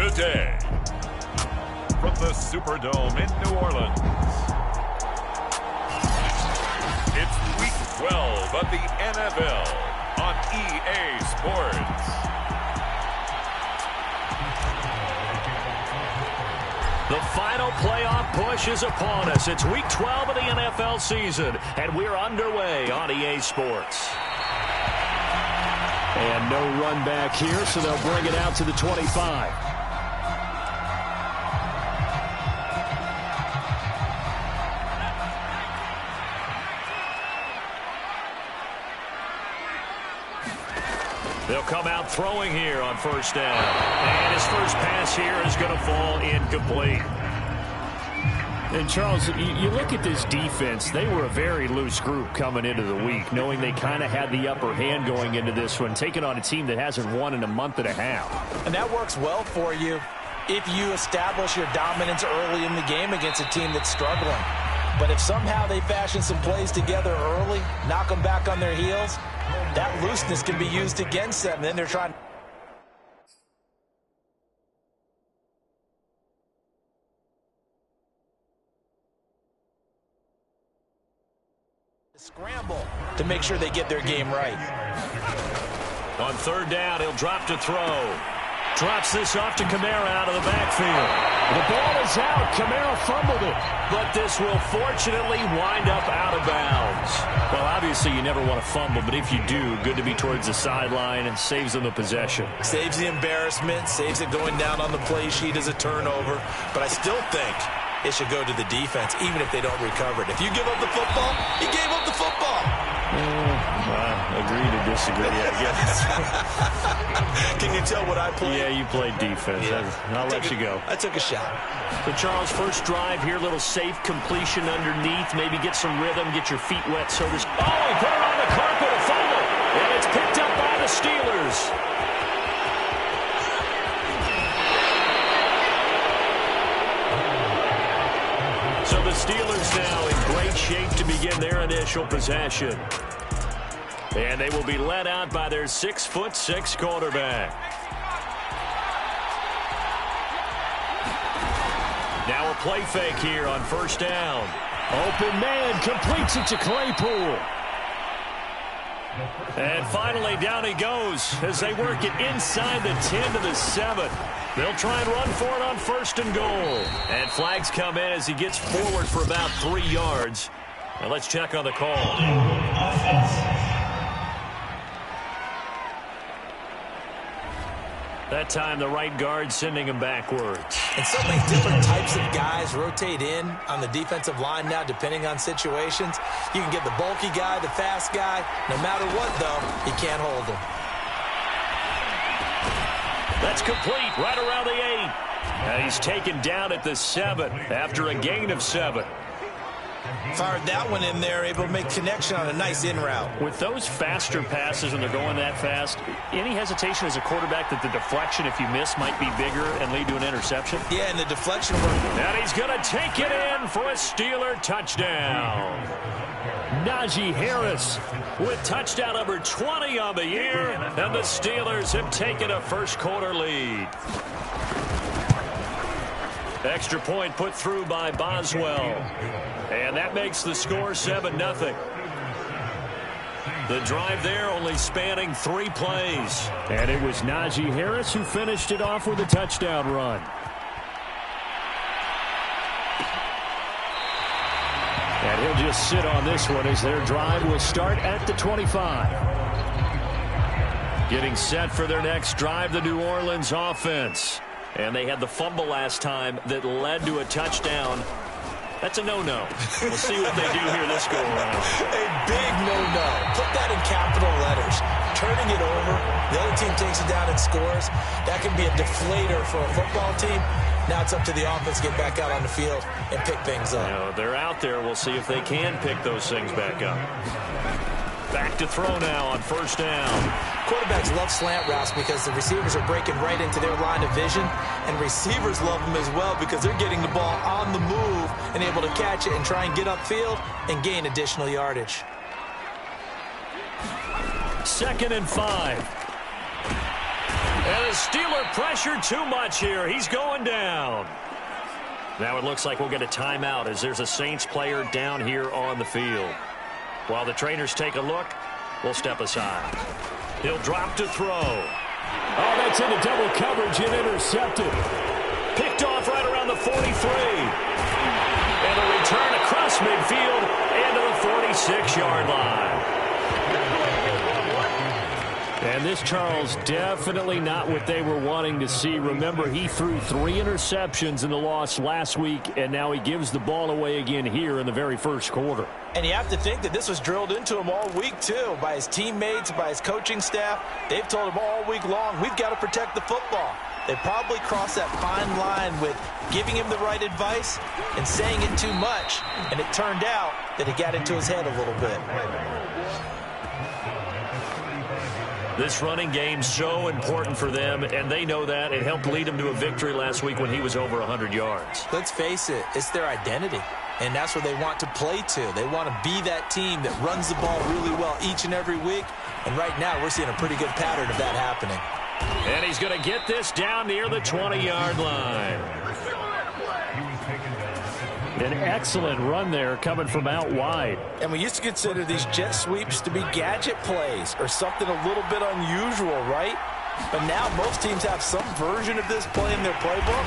Today, from the Superdome in New Orleans, it's Week 12 of the NFL on EA Sports. The final playoff push is upon us. It's Week 12 of the NFL season, and we're underway on EA Sports. And no run back here, so they'll bring it out to the 25. They'll come out throwing here on first down. And his first pass here is going to fall incomplete. And, Charles, you look at this defense, they were a very loose group coming into the week, knowing they kind of had the upper hand going into this one, taking on a team that hasn't won in a month and a half. And that works well for you if you establish your dominance early in the game against a team that's struggling. But if somehow they fashion some plays together early, knock them back on their heels, that looseness can be used against them. Then they're trying to scramble to make sure they get their game right. On third down, he'll drop to throw. Drops this off to Kamara out of the backfield. The ball is out. Kamara fumbled it. But this will fortunately wind up out of bounds. Well, obviously you never want to fumble, but if you do, good to be towards the sideline and saves them the possession. Saves the embarrassment, saves it going down on the play sheet as a turnover. But I still think it should go to the defense, even if they don't recover it. If you give up the football, you gave up the football. Agree to disagree, I guess. Can you tell what I played? Yeah, you played defense. Yeah. I'll let you go. I took a shot. So, Charles, first drive here, little safe completion underneath. Maybe get some rhythm, get your feet wet. So this. Oh, he put it on the carpet, a fumble. And it's picked up by the Steelers. So the Steelers now in great shape to begin their initial possession. And they will be led out by their 6'6" quarterback. Now a play fake here on first down. Open man completes it to Claypool. And finally down he goes as they work it inside the 10 to the 7. They'll try and run for it on first and goal. And flags come in as he gets forward for about 3 yards. Now let's check on the call. That time the right guard sending him backwards. And so many different types of guys rotate in on the defensive line now depending on situations. You can get the bulky guy, the fast guy. No matter what, though, you can't hold him. That's complete right around the 8. And he's taken down at the 7 after a gain of 7. Fired that one in there, able to make connection on a nice in route. With those faster passes and they're going that fast, any hesitation as a quarterback that the deflection, if you miss, might be bigger and lead to an interception? Yeah, and the deflection work. And he's going to take it in for a Steeler touchdown. Najee Harris with touchdown number 20 on the year, and the Steelers have taken a first quarter lead. Extra point put through by Boswell. And that makes the score 7-0. The drive there only spanning 3 plays. And it was Najee Harris who finished it off with a touchdown run. And he'll just sit on this one as their drive will start at the 25. Getting set for their next drive, the New Orleans offense. And they had the fumble last time that led to a touchdown. That's a no-no. We'll see what they do here this go-around. A big no-no. Put that in capital letters. Turning it over, the other team takes it down and scores. That can be a deflator for a football team. Now it's up to the offense to get back out on the field and pick things up. You know, they're out there. We'll see if they can pick those things back up. Back to throw now on first down. Quarterbacks love slant routes because the receivers are breaking right into their line of vision, and receivers love them as well because they're getting the ball on the move and able to catch it and try and get upfield and gain additional yardage. 2nd and 5. And the Steeler pressure too much here. He's going down. Now it looks like we'll get a timeout as there's a Saints player down here on the field. While the trainers take a look, we'll step aside. He'll drop to throw. Oh, that's into double coverage and intercepted. Picked off right around the 43. And a return across midfield into the 46-yard line. And this, Charles, definitely not what they were wanting to see. Remember, he threw 3 interceptions in the loss last week, and now he gives the ball away again here in the very first quarter. And you have to think that this was drilled into him all week, too, by his teammates, by his coaching staff. They've told him all week long, we've got to protect the football. They probably crossed that fine line with giving him the right advice and saying it too much. And it turned out that it got into his head a little bit. This running game's so important for them, and they know that. It helped lead them to a victory last week when he was over 100 yards. Let's face it, it's their identity, and that's what they want to play to. They want to be that team that runs the ball really well each and every week, and right now we're seeing a pretty good pattern of that happening. And he's going to get this down near the 20-yard line. An excellent run there coming from out wide. And we used to consider these jet sweeps to be gadget plays or something a little bit unusual, right? But now most teams have some version of this play in their playbook.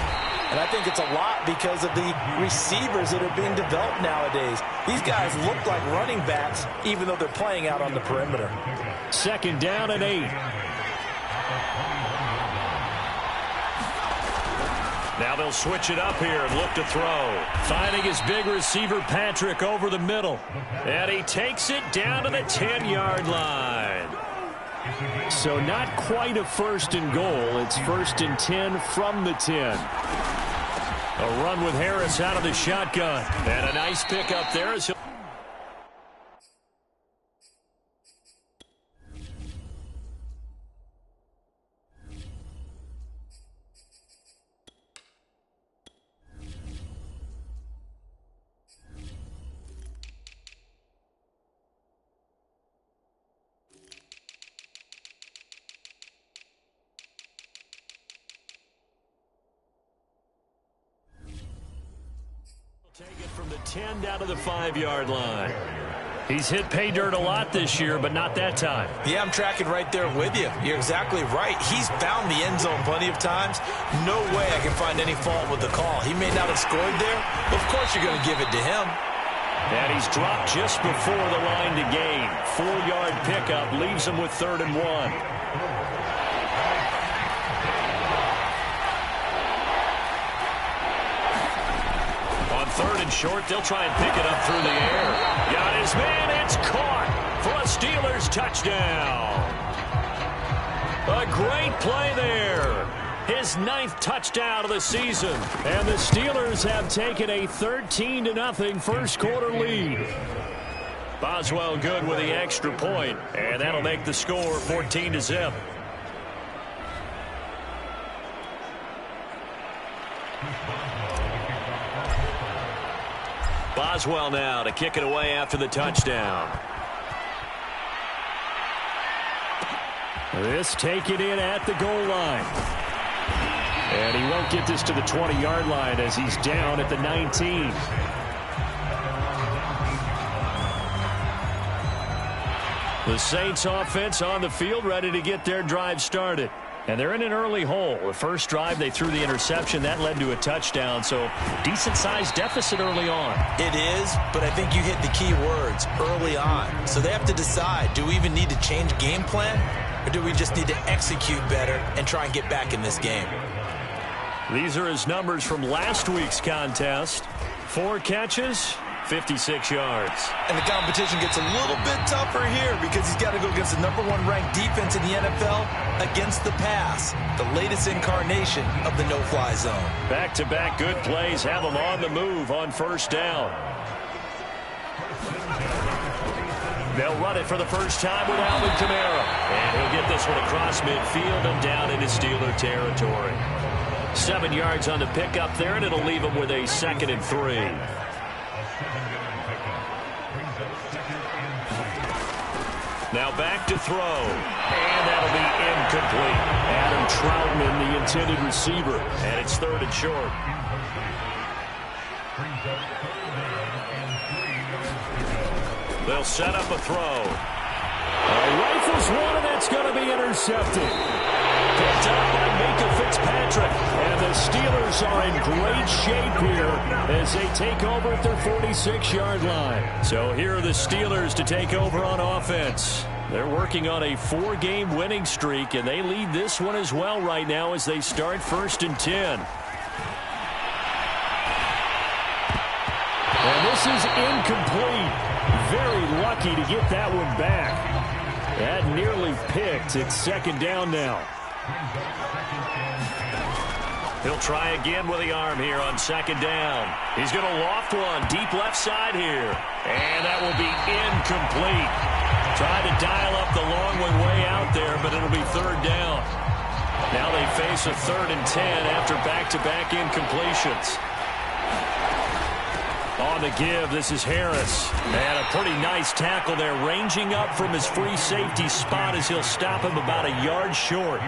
And I think it's a lot because of the receivers that are being developed nowadays. These guys look like running backs even though they're playing out on the perimeter. 2nd down and 8. Now they'll switch it up here and look to throw. Finding his big receiver, Patrick, over the middle. And he takes it down to the 10-yard line. So not quite a 1st and goal. It's 1st and 10 from the 10. A run with Harris out of the shotgun. And a nice pickup there as he'll... Take it from the 10 down to the 5-yard line. He's hit pay dirt a lot this year, but not that time. Yeah, I'm tracking right there with you. You're exactly right. He's found the end zone plenty of times. No way I can find any fault with the call. He may not have scored there, but of course you're going to give it to him. And he's dropped just before the line to gain. 4-yard pickup leaves him with 3rd and 1. On 3rd and short, they'll try and pick it up through the air. Got his man, it's caught for a Steelers touchdown. A great play there. His 9th touchdown of the season. And the Steelers have taken a 13-0 first quarter lead. Boswell good with the extra point, and that'll make the score 14-0. Boswell now to kick it away after the touchdown. This taken in at the goal line. And he won't get this to the 20-yard line as he's down at the 19. The Saints offense on the field ready to get their drive started. And they're in an early hole. The first drive, they threw the interception. That led to a touchdown, so decent-sized deficit early on. It is, but I think you hit the key words, early on. So they have to decide, do we even need to change game plan, or do we just need to execute better and try and get back in this game? These are his numbers from last week's contest. 4 catches, 56 yards. And the competition gets a little bit tougher here because he's got to go against the #1 ranked defense in the NFL against the pass, the latest incarnation of the no-fly zone. Back-to-back good plays have him on the move on 1st down. They'll run it for the first time with Alvin Kamara. And he'll get this one across midfield and down into Steeler territory. 7 yards on the pickup there, and it'll leave him with a 2nd and 3. Now back to throw. And And that'll be incomplete. Adam Troutman, the intended receiver. And it's 3rd and short. They'll set up a throw. Rifles one, and that's going to be intercepted. Picked up by Minka Fitzpatrick. And the Steelers are in great shape here as they take over at their 46-yard line. So here are the Steelers to take over on offense. They're working on a 4-game winning streak, and they lead this one as well right now as they start 1st and 10. And this is incomplete. Very lucky to get that one back. That nearly picked. It's 2nd down now. He'll try again with the arm here on 2nd down. He's going to loft one deep left side here. And that will be incomplete. Tried to dial up the long way out there, but it'll be 3rd down. Now they face a 3rd and 10 after back-to-back incompletions. On the give, this is Harris. And a pretty nice tackle there, ranging up from his free safety spot as he'll stop him about a yard short.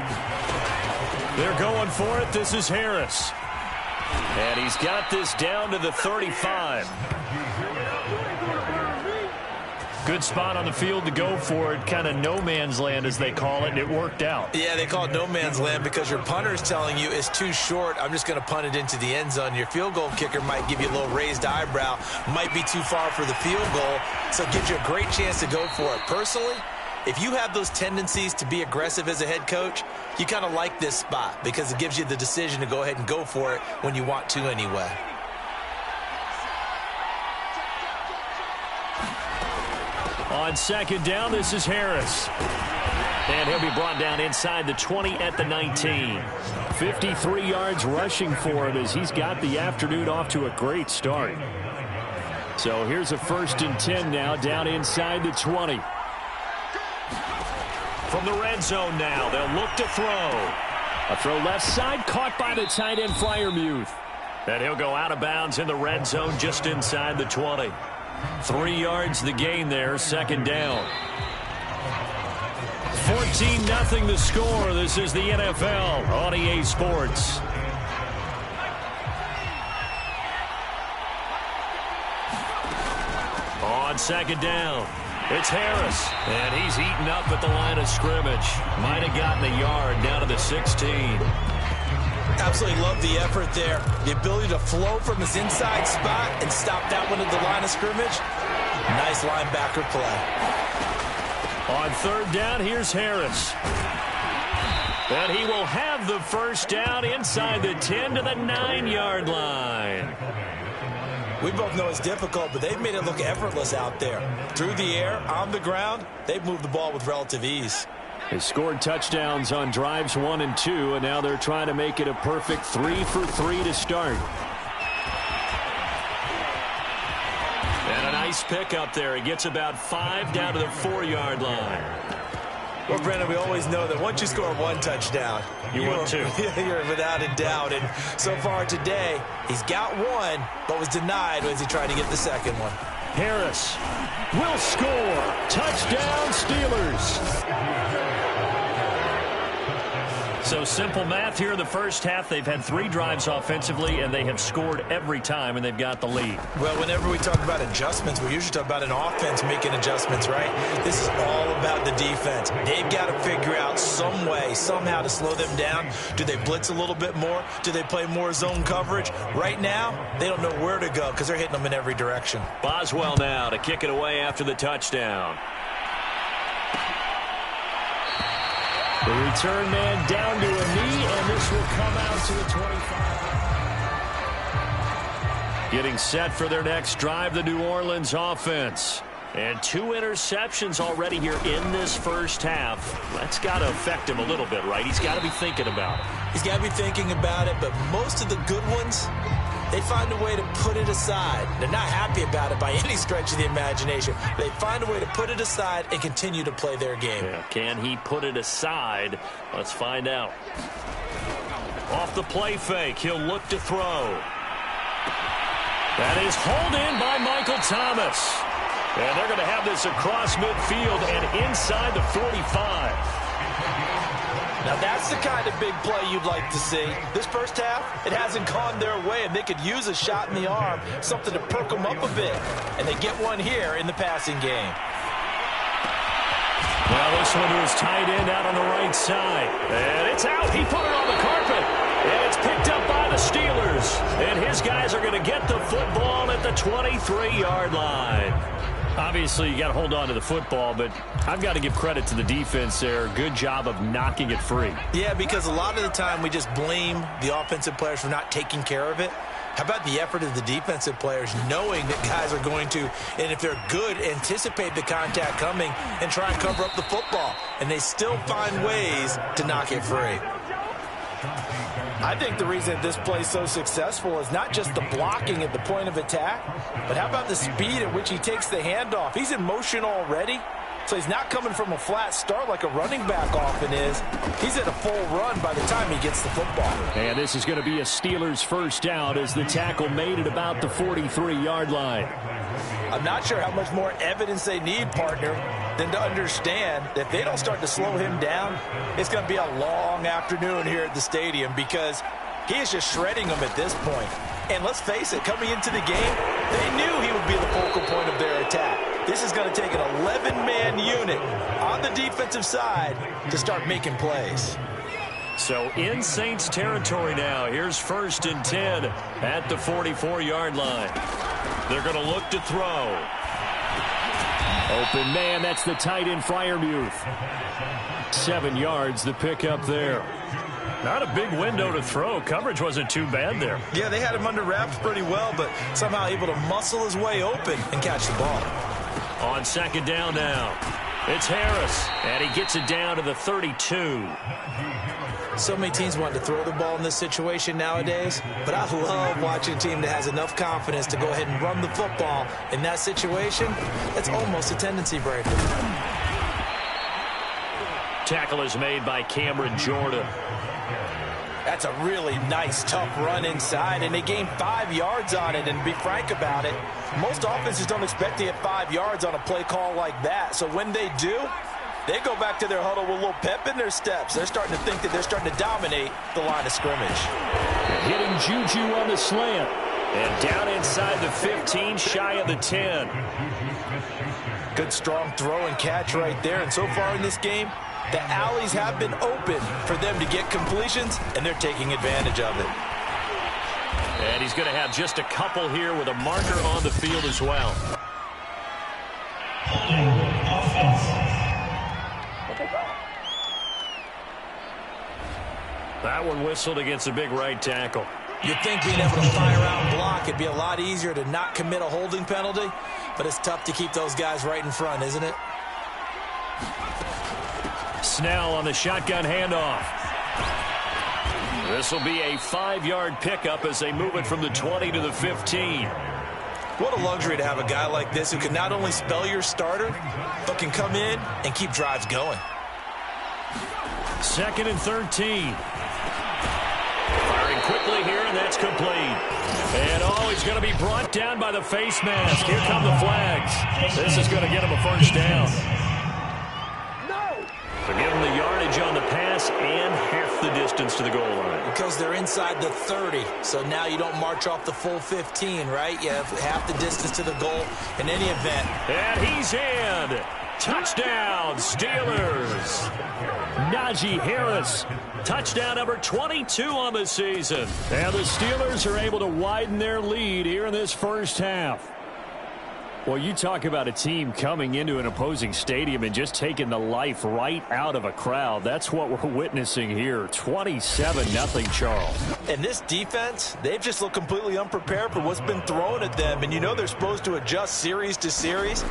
They're going for it. This is Harris. And he's got this down to the 35. Good spot on the field to go for it. Kind of no man's land, as they call it, and it worked out. Yeah, they call it no man's land because your punter's telling you it's too short. I'm just going to punt it into the end zone. Your field goal kicker might give you a little raised eyebrow. Might be too far for the field goal, so it gives you a great chance to go for it. Personally, if you have those tendencies to be aggressive as a head coach, you kind of like this spot because it gives you the decision to go ahead and go for it when you want to anyway. On 2nd down, this is Harris. And he'll be brought down inside the 20 at the 19. 53 yards rushing for him as he's got the afternoon off to a great start. So here's a 1st and 10 now, down inside the 20. From the red zone now, they'll look to throw. A throw left side, caught by the tight end Freiermuth. And he'll go out of bounds in the red zone just inside the 20. 3 yards the gain there, 2nd down. 14-0 the score. This is the NFL on EA Sports. On 2nd down, it's Harris. And he's eaten up at the line of scrimmage. Might have gotten a yard down to the 16. Absolutely love the effort there. The ability to flow from his inside spot and stop that one at the line of scrimmage. Nice linebacker play. On 3rd down, here's Harris. And he will have the 1st down inside the 10 to the 9-yard line. We both know it's difficult, but they've made it look effortless out there. Through the air, on the ground, they've moved the ball with relative ease. They scored touchdowns on drives 1 and 2, and now they're trying to make it a perfect 3 for 3 to start. And a nice pick up there. He gets about 5 down to the 4-yard line. Well, Brandon, we always know that once you score 1 touchdown, you want 2. You're without a doubt. And so far today, he's got 1, but was denied as he tried to get the 2nd one. Harris will score. Touchdown, Steelers. So simple math here in the first half. They've had 3 drives offensively, and they have scored every time, and they've got the lead. Well, whenever we talk about adjustments, we usually talk about an offense making adjustments, right? This is all about the defense. They've got to figure out some way, somehow to slow them down. Do they blitz a little bit more? Do they play more zone coverage? Right now, they don't know where to go because they're hitting them in every direction. Boswell now to kick it away after the touchdown. The return man down to a knee, and this will come out to the 25. Getting set for their next drive, the New Orleans offense. And 2 interceptions already here in this first half. That's got to affect him a little bit, right? He's got to be thinking about it. He's got to be thinking about it, but most of the good ones, they find a way to put it aside. They're not happy about it by any stretch of the imagination. They find a way to put it aside and continue to play their game. Yeah, can he put it aside? Let's find out. Off the play fake, he'll look to throw. That is hauled in by Michael Thomas. And they're going to have this across midfield and inside the 45. Now that's the kind of big play you'd like to see. This first half, it hasn't gone their way, and they could use a shot in the arm, something to perk them up a bit. And they get one here in the passing game. Well, this one to his tight end out on the right side. And it's out. He put it on the carpet. And it's picked up by the Steelers. And his guys are going to get the football at the 23-yard line. Obviously, you got to hold on to the football, but I've got to give credit to the defense there. Good job of knocking it free. Yeah, because a lot of the time we just blame the offensive players for not taking care of it. How about the effort of the defensive players knowing that guys are going to, and if they're good, anticipate the contact coming and try and cover up the football. And they still find ways to knock it free. I think the reason this play is so successful is not just the blocking at the point of attack, but how about the speed at which he takes the handoff? He's in motion already, so he's not coming from a flat start like a running back often is. He's at a full run by the time he gets the football. And this is going to be a Steelers first down as the tackle made at about the 43-yard line. I'm not sure how much more evidence they need, partner, than to understand that if they don't start to slow him down, it's going to be a long afternoon here at the stadium because he is just shredding them at this point. And let's face it, coming into the game, they knew he would be the focal point of their attack. This is going to take an 11-man unit on the defensive side to start making plays. So in Saints territory now. Here's 1st and 10 at the 44-yard line. They're going to look to throw. Open man, that's the tight end Freiermuth. 7 yards, the pickup there. Not a big window to throw. Coverage wasn't too bad there. Yeah, they had him under wraps pretty well, but somehow able to muscle his way open and catch the ball. On 2nd down now, it's Harris, and he gets it down to the 32. So many teams want to throw the ball in this situation nowadays, but I love watching a team that has enough confidence to go ahead and run the football in that situation. That's almost a tendency breaker. Tackle is made by Cameron Jordan. That's a really nice, tough run inside, and they gained 5 yards on it. And to be frank about it, most offenses don't expect to get 5 yards on a play call like that. So when they do, they go back to their huddle with a little pep in their steps. They're starting to think that they're starting to dominate the line of scrimmage. Hitting Juju on the slant. And down inside the 15, shy of the 10. Good, strong throw and catch right there. And so far in this game, the alleys have been open for them to get completions, and they're taking advantage of it. And he's going to have just a couple here with a marker on the field as well. That one whistled against a big right tackle. You'd think being able to fire out and block, it'd be a lot easier to not commit a holding penalty, but it's tough to keep those guys right in front, isn't it? Snell on the shotgun handoff. This will be a 5-yard pickup as they move it from the 20 to the 15. What a luxury to have a guy like this who can not only spell your starter, but can come in and keep drives going. 2nd and 13. Firing quickly here, and that's complete. And he's going to be brought down by the face mask. Here come the flags. This is going to get him a first down. They're giving the yardage on the pass and half the distance to the goal line. Because they're inside the 30, so now you don't march off the full 15, right? You have half the distance to the goal in any event. And he's in. Touchdown, Steelers. Najee Harris. Touchdown number 22 on the season. And the Steelers are able to widen their lead here in this first half. Well, you talk about a team coming into an opposing stadium and just taking the life right out of a crowd. That's what we're witnessing here. 27-0, Charles. And this defense, they've just looked completely unprepared for what's been thrown at them. And you know they're supposed to adjust series to series.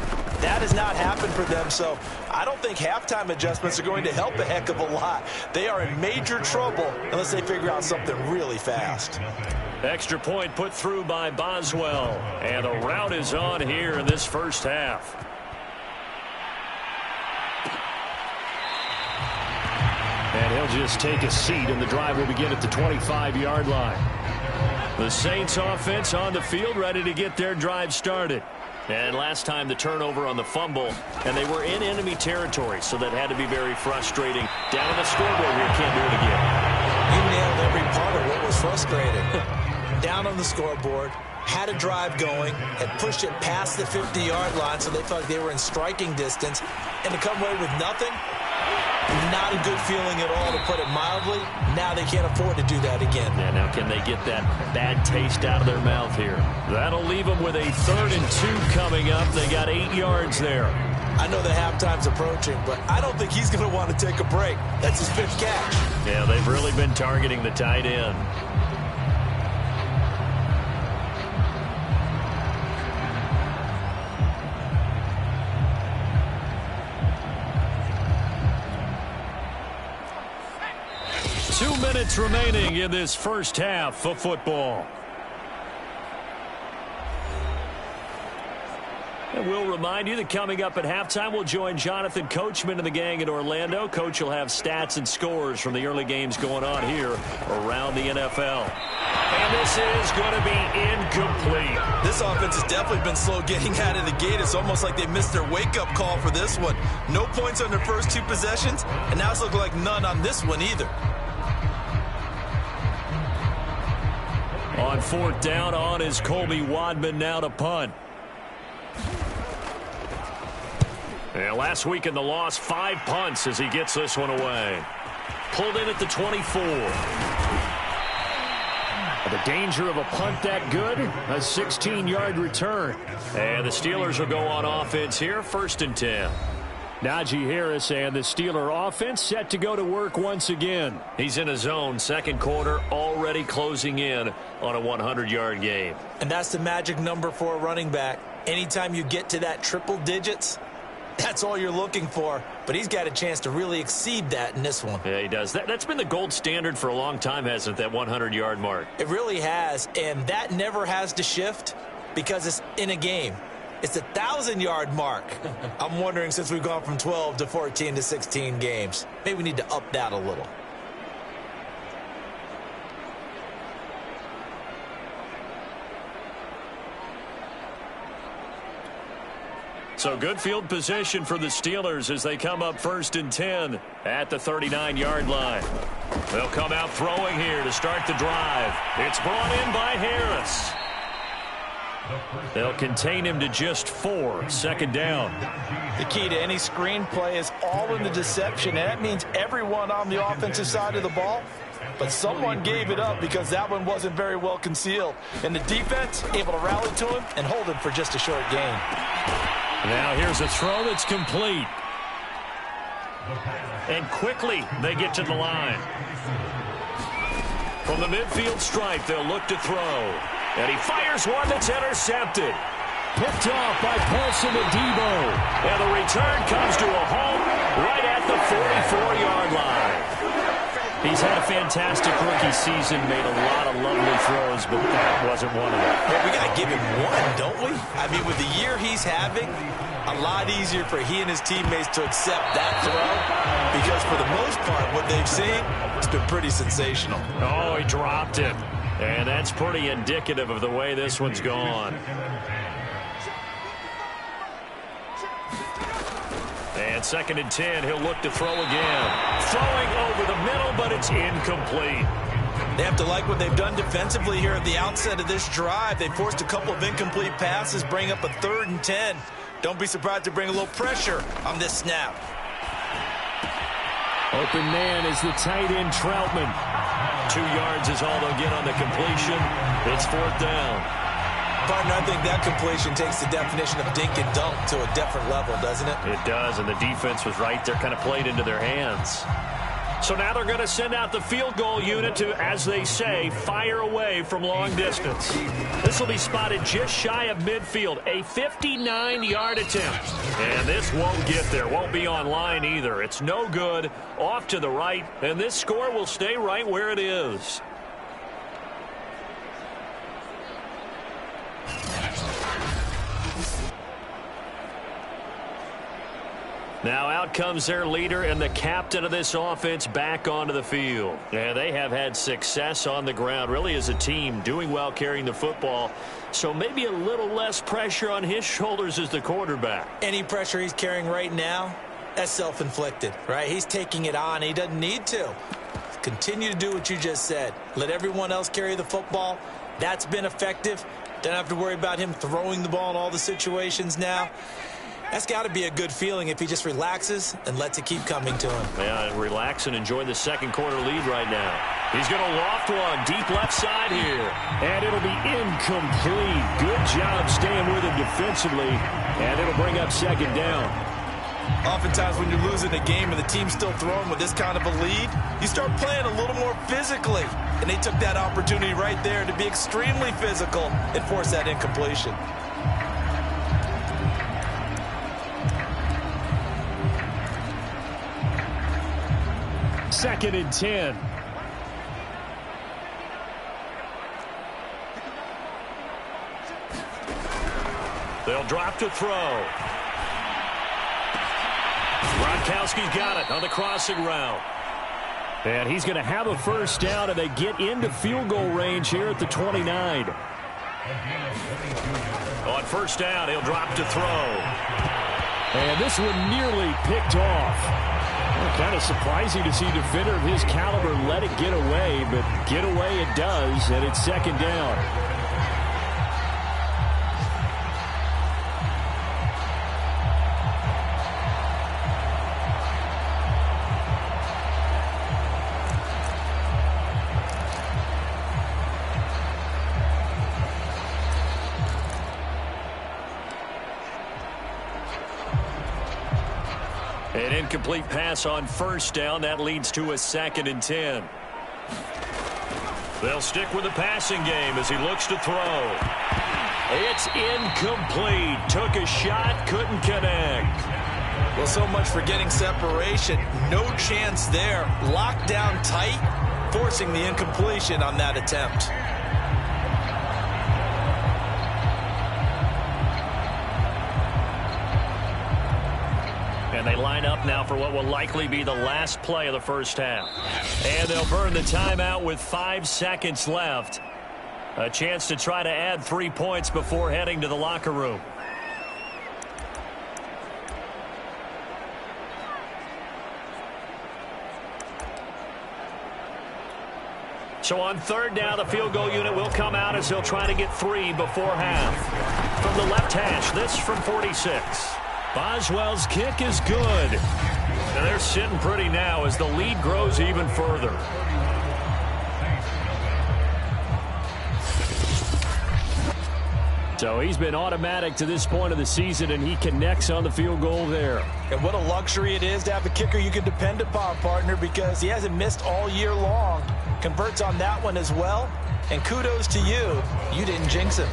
That has not happened for them. So I don't think halftime adjustments are going to help a heck of a lot. They are in major trouble unless they figure out something really fast. Extra point put through by Boswell. And the route is on here in this first half. And he'll just take a seat, and the drive will begin at the 25-yard line. The Saints offense on the field, ready to get their drive started. And last time the turnover on the fumble, and they were in enemy territory, so that had to be very frustrating. Down on the scoreboard here, can't do it again. You nailed every part of what was frustrating. Down on the scoreboard, had a drive going, had pushed it past the 50-yard line, so they felt like they were in striking distance, and to come away with nothing, not a good feeling at all, to put it mildly. Now they can't afford to do that again. Yeah, now can they get that bad taste out of their mouth here? That'll leave them with a 3rd and 2 coming up. They got 8 yards there. I know the halftime's approaching, but I don't think he's going to want to take a break. That's his 5th catch. Yeah, they've really been targeting the tight end. Two minutes remaining in this first half of football. And we'll remind you that coming up at halftime, we'll join Jonathan Coachman and the gang in Orlando. Coach will have stats and scores from the early games going on here around the NFL. And this is going to be incomplete. This offense has definitely been slow getting out of the gate. It's almost like they missed their wake-up call for this one. No points on their first 2 possessions, and now it's looking like none on this one either. On 4th down, on is Colby Wadman now to punt. And last week in the loss, 5 punts as he gets this one away. Pulled in at the 24. The danger of a punt that good, a 16-yard return. And the Steelers will go on offense here, 1st and 10. Najee Harris and the Steeler offense set to go to work once again. He's in a zone, 2nd quarter, already closing in on a 100-yard game. And that's the magic number for a running back. Anytime you get to that triple digits, that's all you're looking for. But he's got a chance to really exceed that in this one. Yeah, he does. That's been the gold standard for a long time, hasn't it, that 100-yard mark? It really has, and that never has to shift because it's in a game. It's a 1,000-yard mark. I'm wondering, since we've gone from 12 to 14 to 16 games, maybe we need to up that a little. So good field position for the Steelers as they come up 1st and 10 at the 39-yard line. They'll come out throwing here to start the drive. It's brought in by Harris. They'll contain him to just 4, 2nd down. The key to any screen play is all in the deception, and that means everyone on the offensive side of the ball. But someone gave it up because that one wasn't very well concealed. And the defense able to rally to him and hold him for just a short gain. Now here's a throw that's complete. And quickly they get to the line. From the midfield stripe, they'll look to throw. And he fires one that's intercepted. Picked off by Paulson Adebo. And the return comes to a home right at the 44-yard line. He's had a fantastic rookie season, made a lot of lovely throws, but that wasn't one of them. Well, we got to give him one, don't we? I mean, with the year he's having, a lot easier for he and his teammates to accept that throw because for the most part, what they've seen, it's been pretty sensational. Oh, he dropped it. And that's pretty indicative of the way this one's gone. And 2nd and 10, he'll look to throw again. Throwing over the middle, but it's incomplete. They have to like what they've done defensively here at the outset of this drive. They forced a couple of incomplete passes, bring up a 3rd and 10. Don't be surprised to bring a little pressure on this snap. Open man is the tight end Troutman. 2 yards is all they'll get on the completion. It's 4th down. Partner, I think that completion takes the definition of dink and dunk to a different level, doesn't it? It does, and the defense was right there, kind of played into their hands. So now they're going to send out the field goal unit to, as they say, fire away from long distance. This will be spotted just shy of midfield, a 59-yard attempt. And this won't get there, won't be on line either. It's no good, off to the right, and this score will stay right where it is. Now out comes their leader and the captain of this offense back onto the field. Yeah, they have had success on the ground, really as a team, doing well carrying the football. So maybe a little less pressure on his shoulders as the quarterback. Any pressure he's carrying right now, that's self-inflicted, right? He's taking it on. He doesn't need to. Continue to do what you just said. Let everyone else carry the football. That's been effective. Don't have to worry about him throwing the ball in all the situations now. That's got to be a good feeling if he just relaxes and lets it keep coming to him. Yeah, relax and enjoy the second quarter lead right now. He's going to loft one deep left side here. And it'll be incomplete. Good job staying with him defensively. And it'll bring up second down. Oftentimes when you're losing a game and the team's still throwing with this kind of a lead, you start playing a little more physically. And they took that opportunity right there to be extremely physical and force that incompletion. Second and 10. They'll drop to throw. Gronkowski's got it on the crossing route. And he's going to have a first down, and they get into field goal range here at the 29. On first down, he'll drop to throw. And this one nearly picked off. Well, kind of surprising to see a defender of his caliber let it get away, but get away it does, and it's second down. An incomplete pass on first down. That leads to a second and 10. They'll stick with the passing game as he looks to throw. It's incomplete. Took a shot, couldn't connect. Well, so much for getting separation. No chance there. Locked down tight, forcing the incompletion on that attempt. And they line up now for what will likely be the last play of the first half. And they'll burn the timeout with 5 seconds left. A chance to try to add 3 points before heading to the locker room. So on third down, the field goal unit will come out as they'll try to get 3 before half. From the left hash, this from 46. Boswell's kick is good. And they're sitting pretty now as the lead grows even further. So he's been automatic to this point of the season, and he connects on the field goal there. And what a luxury it is to have a kicker you can depend upon, partner, because he hasn't missed all year long. Converts on that one as well. And kudos to you. You didn't jinx him.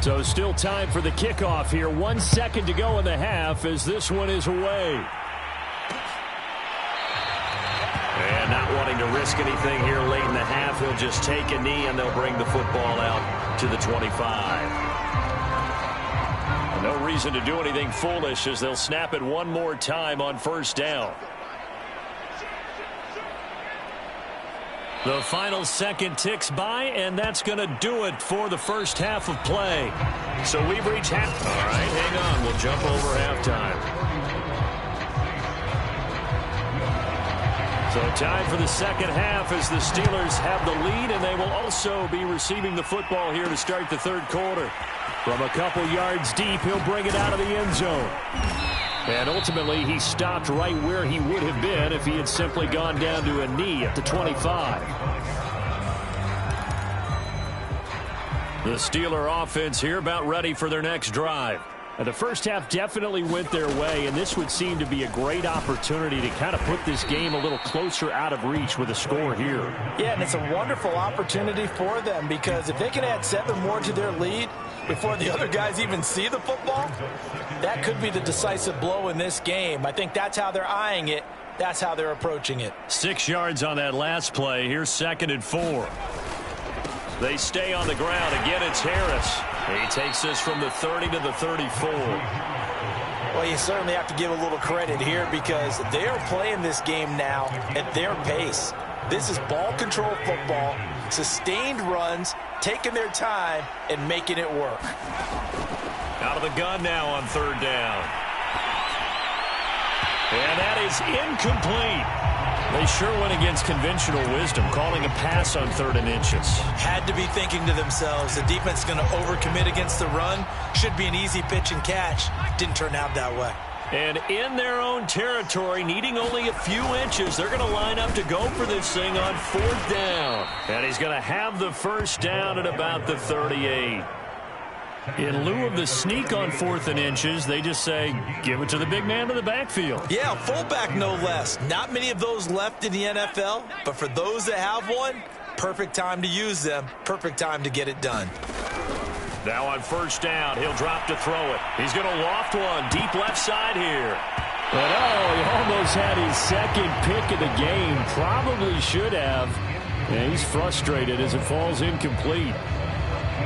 So still time for the kickoff here. 1 second to go in the half as this one is away. And not wanting to risk anything here late in the half, he'll just take a knee and they'll bring the football out to the 25. No reason to do anything foolish as they'll snap it one more time on first down. The final second ticks by, and that's going to do it for the first half of play. So we've reached half. All right, hang on. We'll jump over halftime. So time for the second half as the Steelers have the lead, and they will also be receiving the football here to start the third quarter. From a couple yards deep, he'll bring it out of the end zone. And ultimately, he stopped right where he would have been if he had simply gone down to a knee at the 25. The Steeler offense here about ready for their next drive. And the first half definitely went their way, and this would seem to be a great opportunity to kind of put this game a little closer out of reach with a score here. Yeah, and it's a wonderful opportunity for them because if they can add 7 more to their lead before the other guys even see the football, that could be the decisive blow in this game. I think that's how they're eyeing it. That's how they're approaching it. 6 yards on that last play. Here's 2nd and 4. They stay on the ground. Again, it's Harris. He takes this from the 30 to the 34. Well, you certainly have to give a little credit here because they are playing this game now at their pace. This is ball control football, sustained runs, taking their time, and making it work. Out of the gun now on third down. And that is incomplete. They sure went against conventional wisdom, calling a pass on 3rd and inches. Had to be thinking to themselves, the defense is going to overcommit against the run. Should be an easy pitch and catch. Didn't turn out that way. And in their own territory, needing only a few inches, they're going to line up to go for this thing on 4th down. And he's going to have the first down at about the 38. In lieu of the sneak on 4th and inches, they just say, give it to the big man in the backfield. Yeah, fullback no less. Not many of those left in the NFL, but for those that have one, perfect time to use them, perfect time to get it done. Now on 1st down, he'll drop to throw it. He's going to loft one deep left side here. But he almost had his second pick of the game. Probably should have. And he's frustrated as it falls incomplete.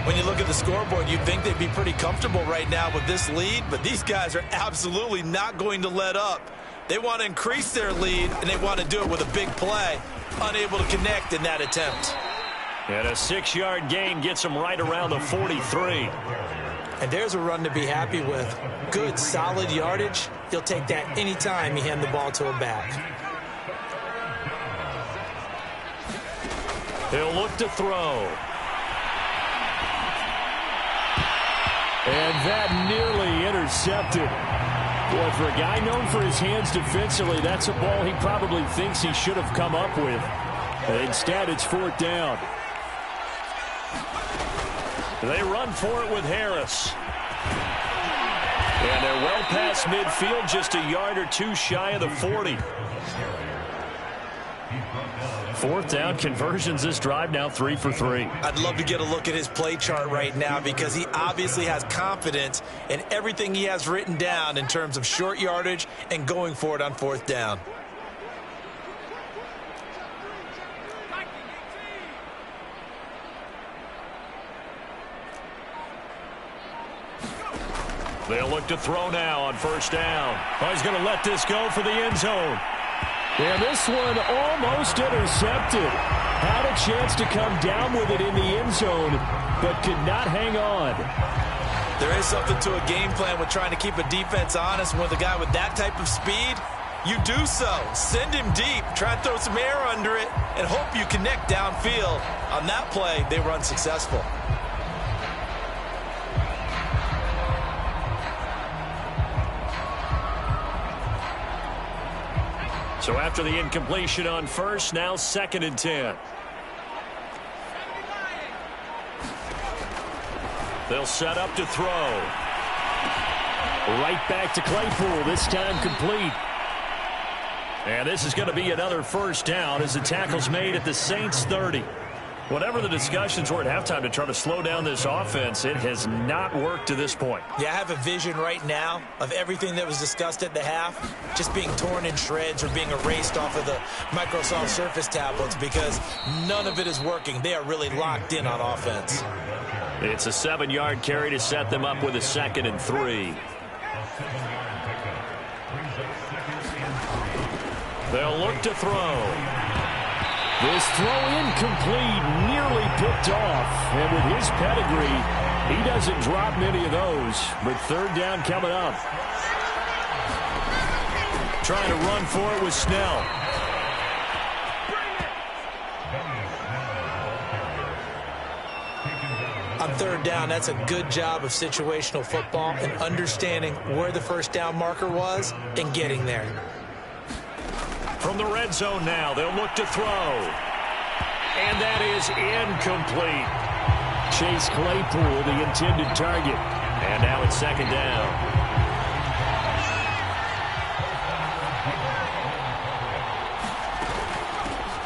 When you look at the scoreboard, you'd think they'd be pretty comfortable right now with this lead, but these guys are absolutely not going to let up. They want to increase their lead, and they want to do it with a big play. Unable to connect in that attempt. And a 6-yard gain gets them right around the 43. And there's a run to be happy with. Good, solid yardage. You'll take that anytime you hand the ball to a back. He'll look to throw. And that nearly intercepted. Boy, for a guy known for his hands defensively, that's a ball he probably thinks he should have come up with. Instead, it's 4th down. They run for it with Harris. And they're well past midfield, just a yard or two shy of the 40. 4th down conversions this drive now 3 for 3. I'd love to get a look at his play chart right now because he obviously has confidence in everything he has written down in terms of short yardage and going for it on 4th down. They'll look to throw now on 1st down. Oh, he's going to let this go for the end zone. And this one almost intercepted. Had a chance to come down with it in the end zone, but could not hang on. There is something to a game plan with trying to keep a defense honest. With a guy with that type of speed, you do so. Send him deep, try and throw some air under it, and hope you connect downfield. On that play, they were unsuccessful. So after the incompletion on 1st, now 2nd and 10. They'll set up to throw. Right back to Claypool, this time complete. And this is going to be another 1st down as the tackle's made at the Saints 30. Whatever the discussions were at halftime to try to slow down this offense, it has not worked to this point. Yeah, I have a vision right now of everything that was discussed at the half just being torn in shreds or being erased off of the Microsoft Surface tablets because none of it is working. They are really locked in on offense. It's a 7-yard carry to set them up with a 2nd and 3. They'll look to throw. This throw incomplete, nearly picked off. And with his pedigree, he doesn't drop many of those. But 3rd down coming up. Trying to run for it with Snell. On 3rd down, that's a good job of situational football and understanding where the 1st down marker was and getting there. From the red zone now, they'll look to throw. And that is incomplete. Chase Claypool, the intended target. And now it's 2nd down.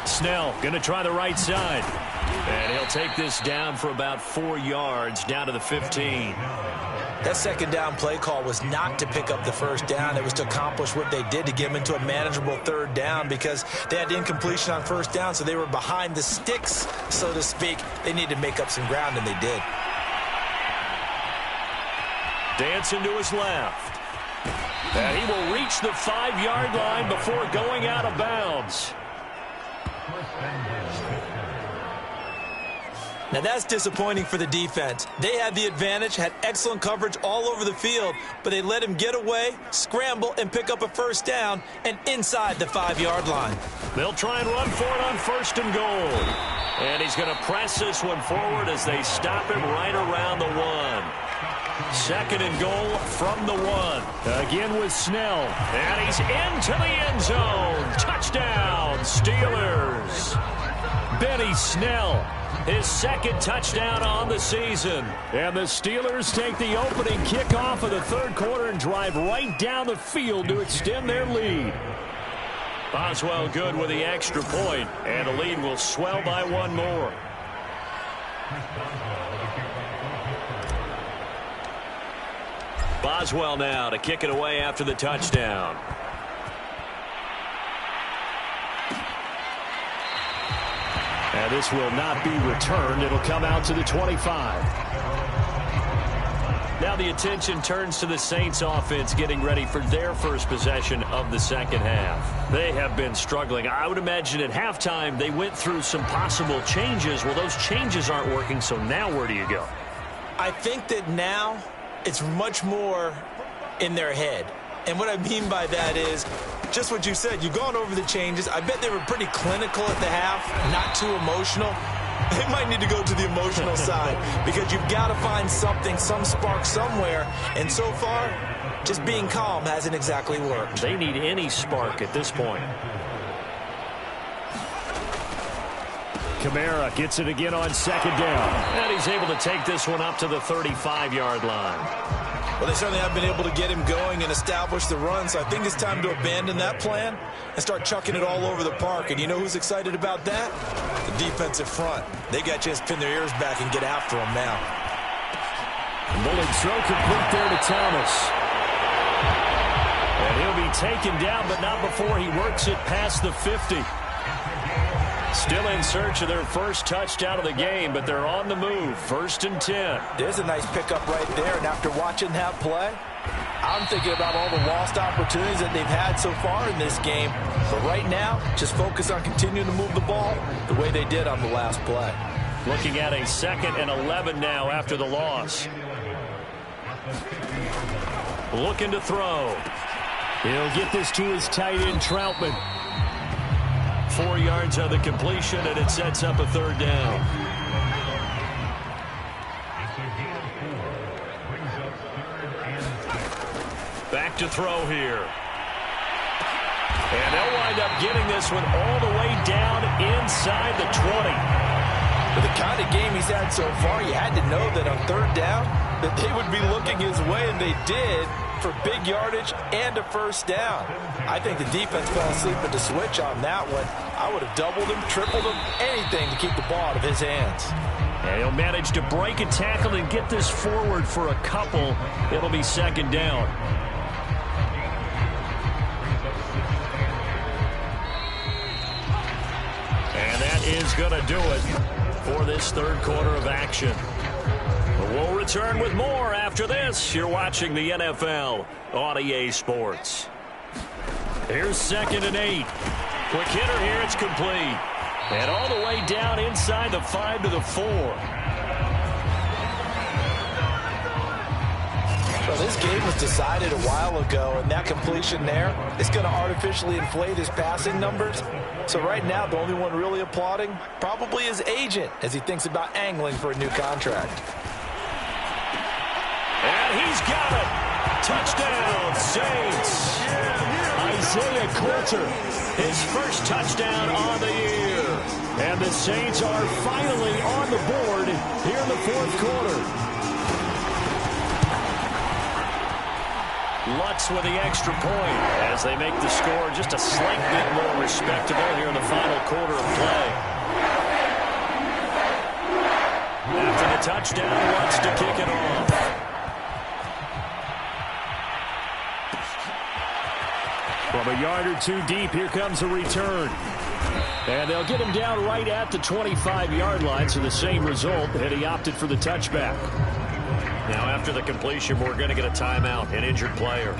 Snell going to try the right side. And he'll take this down for about 4 yards, down to the 15. That 2nd down play call was not to pick up the 1st down. It was to accomplish what they did to get them into a manageable 3rd down because they had incompletion on 1st down, so they were behind the sticks, so to speak. They needed to make up some ground, and they did. Dancing to his left. And he will reach the 5-yard line before going out of bounds. Now that's disappointing for the defense. They had the advantage, had excellent coverage all over the field, but they let him get away, scramble, and pick up a first down and inside the 5-yard line. They'll try and run for it on 1st and goal. And he's going to press this one forward as they stop him right around the 1. 2nd and goal from the 1. Again with Snell. And he's into the end zone. Touchdown, Steelers. Benny Snell. His 2nd touchdown on the season. And the Steelers take the opening kickoff of the 3rd quarter and drive right down the field to extend their lead. Boswell good with the extra point, and the lead will swell by 1 more. Boswell now to kick it away after the touchdown. And this will not be returned. It'll come out to the 25. Now the attention turns to the Saints offense getting ready for their first possession of the 2nd half. They have been struggling. I would imagine at halftime they went through some possible changes. Well, those changes aren't working, so now where do you go? I think that now it's much more in their head. And what I mean by that is just what you said. You've gone over the changes. I bet they were pretty clinical at the half, not too emotional. They might need to go to the emotional side because you've got to find something, some spark somewhere. And so far, just being calm hasn't exactly worked. They need any spark at this point. Kamara gets it again on 2nd down. And he's able to take this one up to the 35-yard line. Well, they certainly have been able to get him going and establish the run, so I think it's time to abandon that plan and start chucking it all over the park. And you know who's excited about that? The defensive front. They got a chance to pin their ears back and get after him now. Bullet throw complete there to Thomas. And he'll be taken down, but not before he works it past the 50. Still in search of their first touchdown of the game, but they're on the move. 1st and 10. There's a nice pickup right there, and after watching that play, I'm thinking about all the lost opportunities that they've had so far in this game. But right now, just focus on continuing to move the ball the way they did on the last play. Looking at a 2nd and 11 now after the loss. Looking to throw. He'll get this to his tight end, Troutman. 4 yards on the completion, and it sets up a 3rd down. Back to throw here. And they'll wind up getting this one all the way down inside the 20. With the kind of game he's had so far, you had to know that on 3rd down that they would be looking his way, and they did, for big yardage and a first down. I think the defense fell asleep at the switch on that one. I would have doubled him, tripled him, anything to keep the ball out of his hands. And he'll manage to break a tackle and get this forward for a couple. It'll be 2nd down. And that is going to do it for this 3rd quarter of action. We'll return with more after this. You're watching the NFL on EA Sports. Here's 2nd and 8. Quick hitter here. It's complete. And all the way down inside the 5 to the 4. Well, this game was decided a while ago, and that completion there is going to artificially inflate his passing numbers. So right now, the only one really applauding probably his agent as he thinks about angling for a new contract. And he's got it. Touchdown, Saints. Isaiah Coulter, his first touchdown on the year. And the Saints are finally on the board here in the 4th quarter. Lutz with the extra point as they make the score just a slight bit more respectable here in the final quarter of play. After the touchdown, Lutz to kick it off. From a yard or two deep, here comes a return. And they'll get him down right at the 25-yard line, so the same result, and he opted for the touchback. Now after the completion, we're going to get a timeout, an injured player.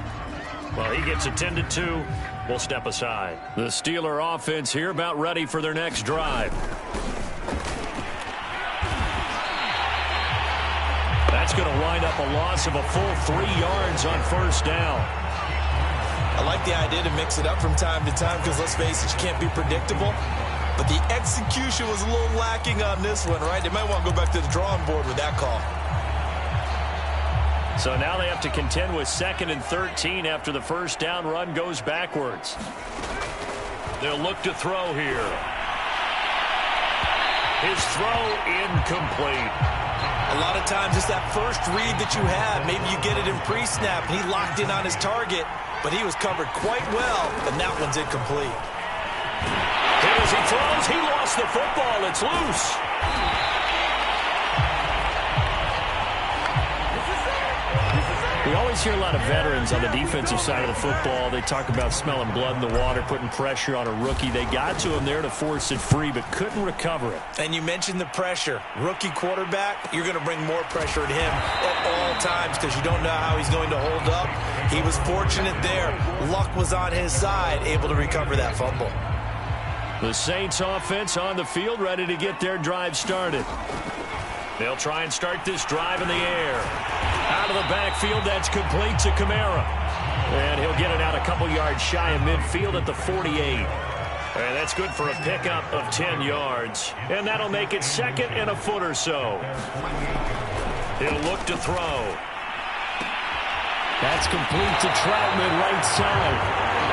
Well, he gets attended to. We'll step aside. The Steeler offense here about ready for their next drive. That's going to wind up a loss of a full 3 yards on first down. I like the idea to mix it up from time to time because, let's face it, you can't be predictable. But the execution was a little lacking on this one, right? They might want to go back to the drawing board with that call. So now they have to contend with 2nd and 13 after the first down run goes backwards. They'll look to throw here. His throw incomplete. A lot of times it's that first read that you have. Maybe you get it in pre-snap, and he locked in on his target, but he was covered quite well, and that one's incomplete. As he throws, he lost the football. It's loose. We always hear a lot of veterans on the defensive side of the football. They talk about smelling blood in the water, putting pressure on a rookie. They got to him there to force it free, but couldn't recover it. And you mentioned the pressure. Rookie quarterback, you're going to bring more pressure at him at all times because you don't know how he's going to hold up. He was fortunate there. Luck was on his side, able to recover that fumble. The Saints offense on the field, ready to get their drive started. They'll try and start this drive in the air. Out of the backfield, that's complete to Kamara. And he'll get it out a couple yards shy of midfield at the 48. And that's good for a pickup of 10 yards. And that'll make it 2nd and a foot or so. He'll look to throw. That's complete to Troutman, right side.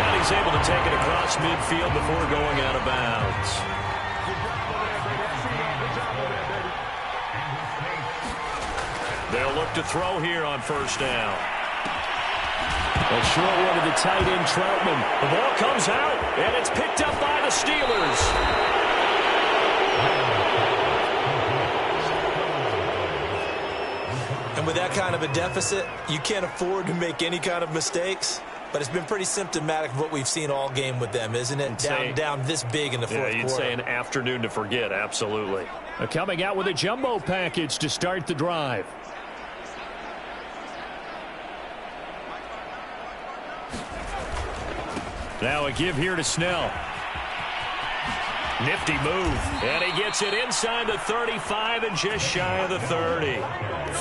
And he's able to take it across midfield before going out of bounds. They'll look to throw here on first down. A short one to the tight end, Troutman. The ball comes out, and it's picked up by the Steelers. And with that kind of a deficit, you can't afford to make any kind of mistakes. But it's been pretty symptomatic of what we've seen all game with them, isn't it? Down this big in the fourth quarter. You'd say an afternoon to forget, absolutely. Coming out with a jumbo package to start the drive. Now a give here to Snell. Nifty move. And he gets it inside the 35 and just shy of the 30.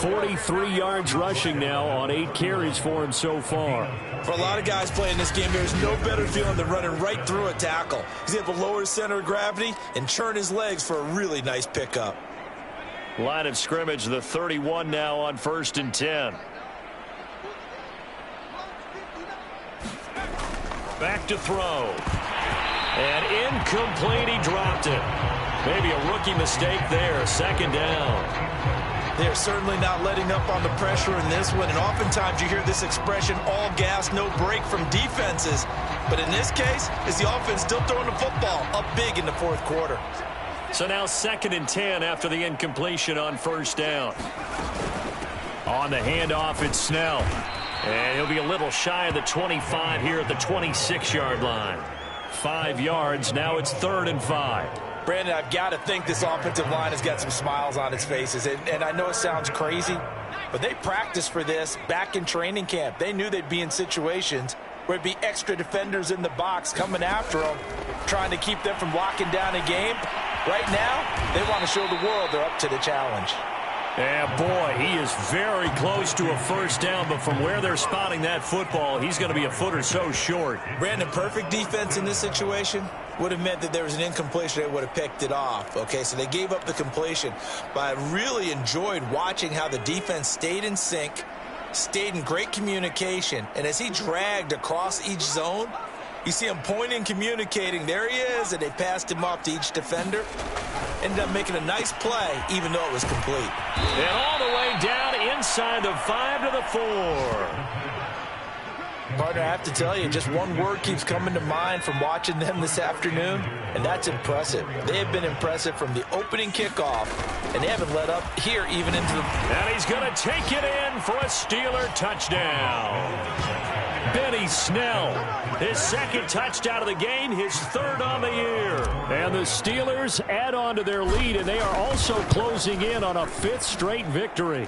43 yards rushing now on 8 carries for him so far. For a lot of guys playing this game, there's no better feeling than running right through a tackle. He's able to lower his center of gravity and churn his legs for a really nice pickup. Line of scrimmage, the 31 now on 1st and 10. Back to throw. And incomplete, he dropped it. Maybe a rookie mistake there, 2nd down. They're certainly not letting up on the pressure in this one, and oftentimes you hear this expression, all gas, no break from defenses. But in this case, it's the offense still throwing the football up big in the fourth quarter. So now 2nd and 10 after the incompletion on first down. On the handoff, it's Snell. And he'll be a little shy of the 25 here at the 26-yard line. 5 yards, now it's 3rd and 5. Brandon, I've got to think this offensive line has got some smiles on its faces. And I know it sounds crazy, but they practiced for this back in training camp. They knew they'd be in situations where it'd be extra defenders in the box coming after them, trying to keep them from locking down a game. Right now, they want to show the world they're up to the challenge. Yeah, boy, he is very close to a first down, but from where they're spotting that football, he's going to be a foot or so short. Brandon, perfect defense in this situation would have meant that there was an incompletion. They would have picked it off. Okay, so they gave up the completion. But I really enjoyed watching how the defense stayed in sync, stayed in great communication, and as he dragged across each zone, you see him pointing, communicating. There he is, and they passed him off to each defender. Ended up making a nice play, even though it was complete. And all the way down inside the 5 to the 4. Partner, I have to tell you, just one word keeps coming to mind from watching them this afternoon, and that's impressive. They have been impressive from the opening kickoff, and they haven't let up here even into the... And he's going to take it in for a Steeler touchdown. Benny Snell, his 2nd touchdown of the game, his 3rd on the year. And the Steelers add on to their lead, and they are also closing in on a 5th straight victory.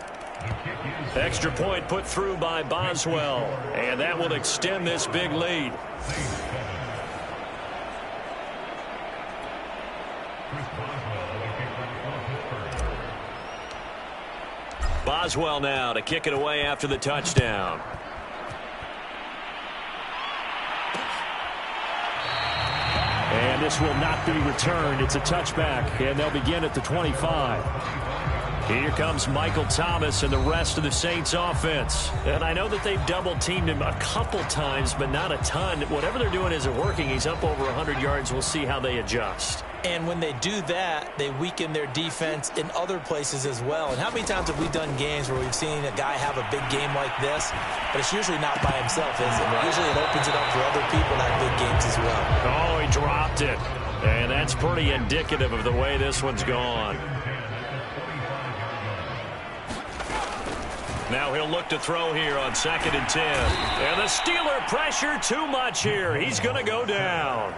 Extra point put through by Boswell, and that will extend this big lead. Boswell now to kick it away after the touchdown. And this will not be returned. It's a touchback, and they'll begin at the 25. Here comes Michael Thomas and the rest of the Saints offense. And I know that they've double-teamed him a couple times, but not a ton. Whatever they're doing isn't working. He's up over 100 yards. We'll see how they adjust. And when they do that, they weaken their defense in other places as well. And how many times have we done games where we've seen a guy have a big game like this, but it's usually not by himself, is it? Usually it opens it up for other people to have big games as well. Oh, he dropped it. And that's pretty indicative of the way this one's gone. Now he'll look to throw here on 2nd and 10. And the Steeler pressure too much here. He's going to go down.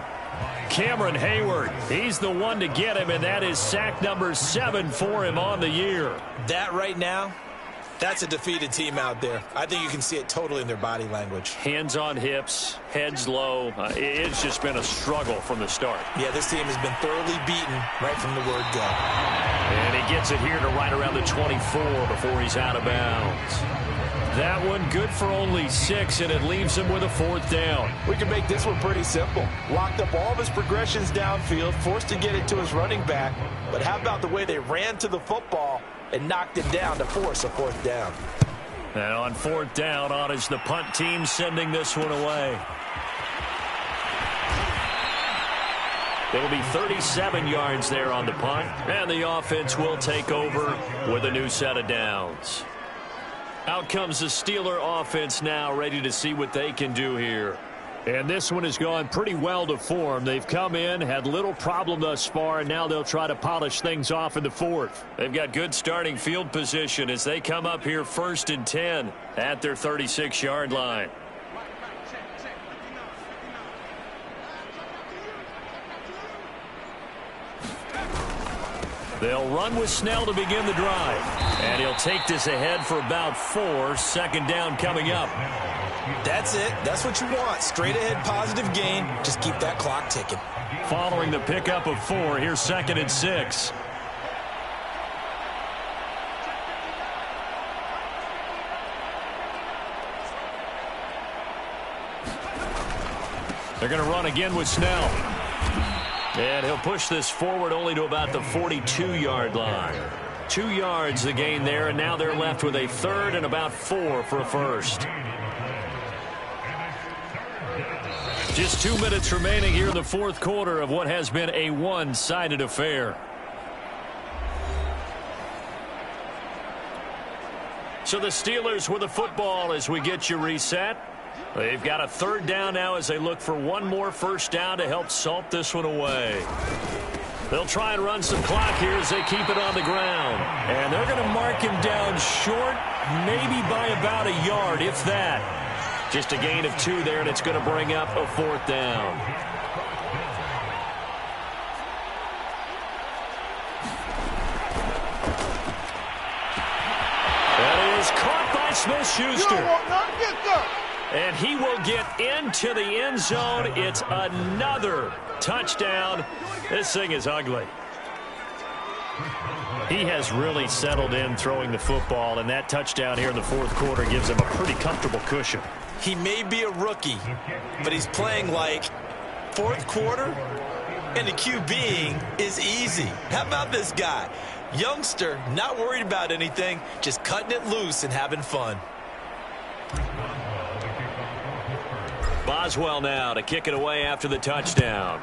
Cameron Hayward, he's the one to get him, and that is sack number 7 for him on the year. That right now, that's a defeated team out there. I think you can see it totally in their body language. Hands on hips, heads low. It's just been a struggle from the start. Yeah, this team has been thoroughly beaten right from the word go. And he gets it here to right around the 24 before he's out of bounds. That one good for only 6, and it leaves him with a 4th down. We can make this one pretty simple. Locked up all of his progressions downfield, forced to get it to his running back. But how about the way they ran to the football and knocked it down to force a 4th down? And on 4th down, on is the punt team sending this one away. It'll be 37 yards there on the punt, and the offense will take over with a new set of downs. Out comes the Steeler offense now, ready to see what they can do here. And this one has gone pretty well to form. They've come in, had little problem thus far, and now they'll try to polish things off in the 4th. They've got good starting field position as they come up here 1st and 10 at their 36-yard line. They'll run with Snell to begin the drive. And he'll take this ahead for about 4. 2nd down coming up. That's it. That's what you want. Straight ahead positive gain. Just keep that clock ticking. Following the pickup of 4, here's 2nd and 6. They're going to run again with Snell. And he'll push this forward only to about the 42-yard line. 2 yards the gain there, and now they're left with a 3rd and about 4 for a 1st. Just 2 minutes remaining here in the 4th quarter of what has been a one-sided affair. So the Steelers with the football as we get you reset. They've got a 3rd down now as they look for one more 1st down to help salt this one away. They'll try and run some clock here as they keep it on the ground. And they're going to mark him down short, maybe by about a yard, if that. Just a gain of 2 there, and it's going to bring up a 4th down. That is caught by Smith-Schuster. And he will get into the end zone. It's another touchdown. This thing is ugly. He has really settled in throwing the football, and that touchdown here in the 4th quarter gives him a pretty comfortable cushion. He may be a rookie, but he's playing like 4th quarter, and the QBing is easy. How about this guy? Youngster, not worried about anything, just cutting it loose and having fun. Boswell now to kick it away after the touchdown.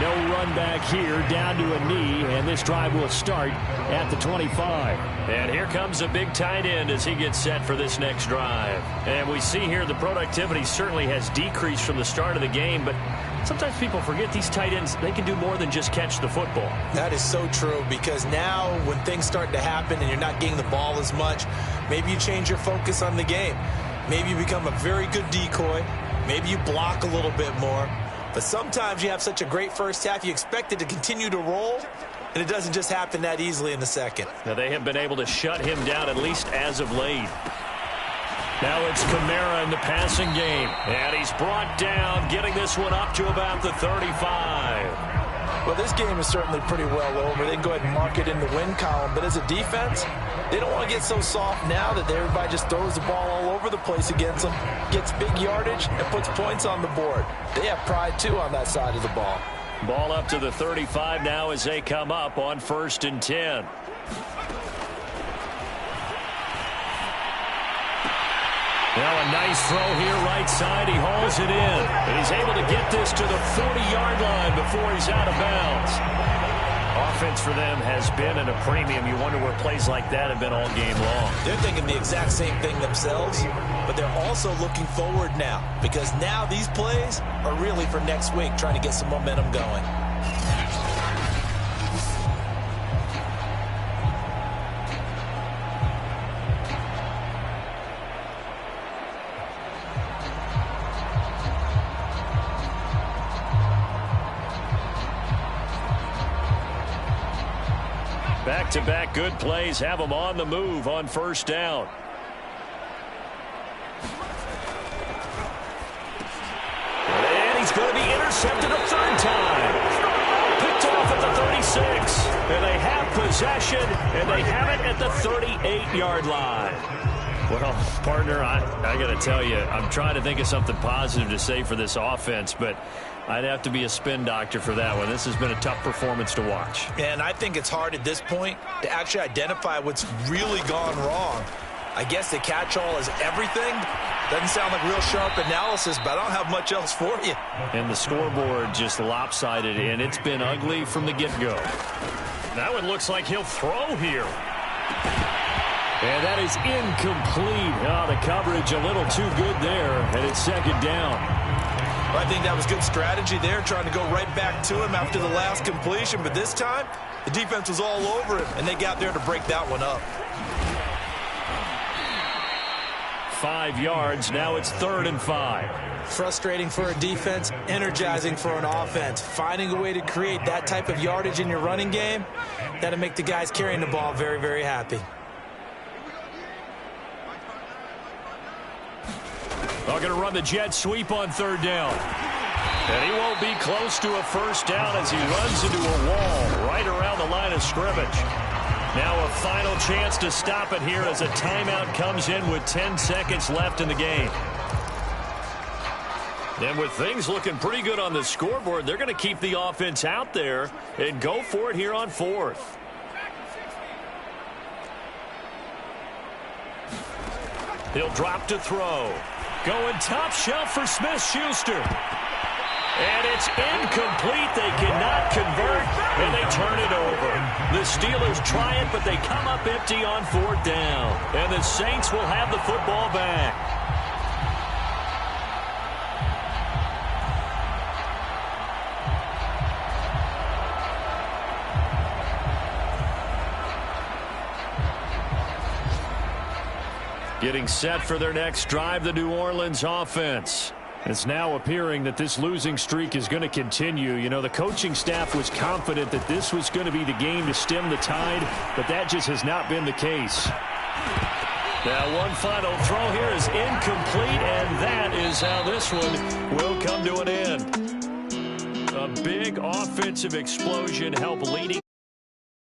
No run back here, down to a knee, and this drive will start at the 25. And here comes a big tight end as he gets set for this next drive. And we see here the productivity certainly has decreased from the start of the game, but sometimes people forget these tight ends, they can do more than just catch the football. That is so true, because now when things start to happen and you're not getting the ball as much, maybe you change your focus on the game. Maybe you become a very good decoy. Maybe you block a little bit more. But sometimes you have such a great first half, you expect it to continue to roll, and it doesn't just happen that easily in the second. Now they have been able to shut him down, at least as of late. Now it's Kamara in the passing game. And he's brought down, getting this one up to about the 35. Well, this game is certainly pretty well over. They can go ahead and mark it in the win column. But as a defense, they don't want to get so soft now that everybody just throws the ball all over the place against them, gets big yardage, and puts points on the board. They have pride, too, on that side of the ball. Ball up to the 35 now as they come up on 1st and 10. Now a nice throw here right side. He hauls it in. And he's able to get this to the 40-yard line before he's out of bounds. Offense for them has been at a premium. You wonder where plays like that have been all game long. They're thinking the exact same thing themselves, but they're also looking forward now because now these plays are really for next week, trying to get some momentum going. Back-to-back good plays have them on the move on 1st down. And he's going to be intercepted a 3rd time. Picked off at the 36. And they have possession, and they have it at the 38-yard line. Well, partner, I got to tell you, I'm trying to think of something positive to say for this offense, but I'd have to be a spin doctor for that one. This has been a tough performance to watch. And I think it's hard at this point to actually identify what's really gone wrong. I guess the catch-all is everything. Doesn't sound like real sharp analysis, but I don't have much else for you. And the scoreboard just lopsided, and it's been ugly from the get-go. That one looks like he'll throw here. And that is incomplete. Oh, the coverage a little too good there, and it's 2nd down. Well, I think that was good strategy there, trying to go right back to him after the last completion. But this time, the defense was all over him, and they got there to break that one up. 5 yards. Now it's 3rd and 5. Frustrating for a defense, energizing for an offense. Finding a way to create that type of yardage in your running game, that'll make the guys carrying the ball very, very happy. They're going to run the jet sweep on 3rd down. And he won't be close to a 1st down as he runs into a wall right around the line of scrimmage. Now a final chance to stop it here as a timeout comes in with 10 seconds left in the game. And with things looking pretty good on the scoreboard, they're going to keep the offense out there and go for it here on 4th. He'll drop to throw. Going top shelf for Smith-Schuster. And it's incomplete. They cannot convert, and they turn it over. The Steelers try it, but they come up empty on 4th down. And the Saints will have the football back. Getting set for their next drive, the New Orleans offense. It's now appearing that this losing streak is going to continue. You know, the coaching staff was confident that this was going to be the game to stem the tide, but that just has not been the case. Now, one final throw here is incomplete, and that is how this one will come to an end. A big offensive explosion helped leading.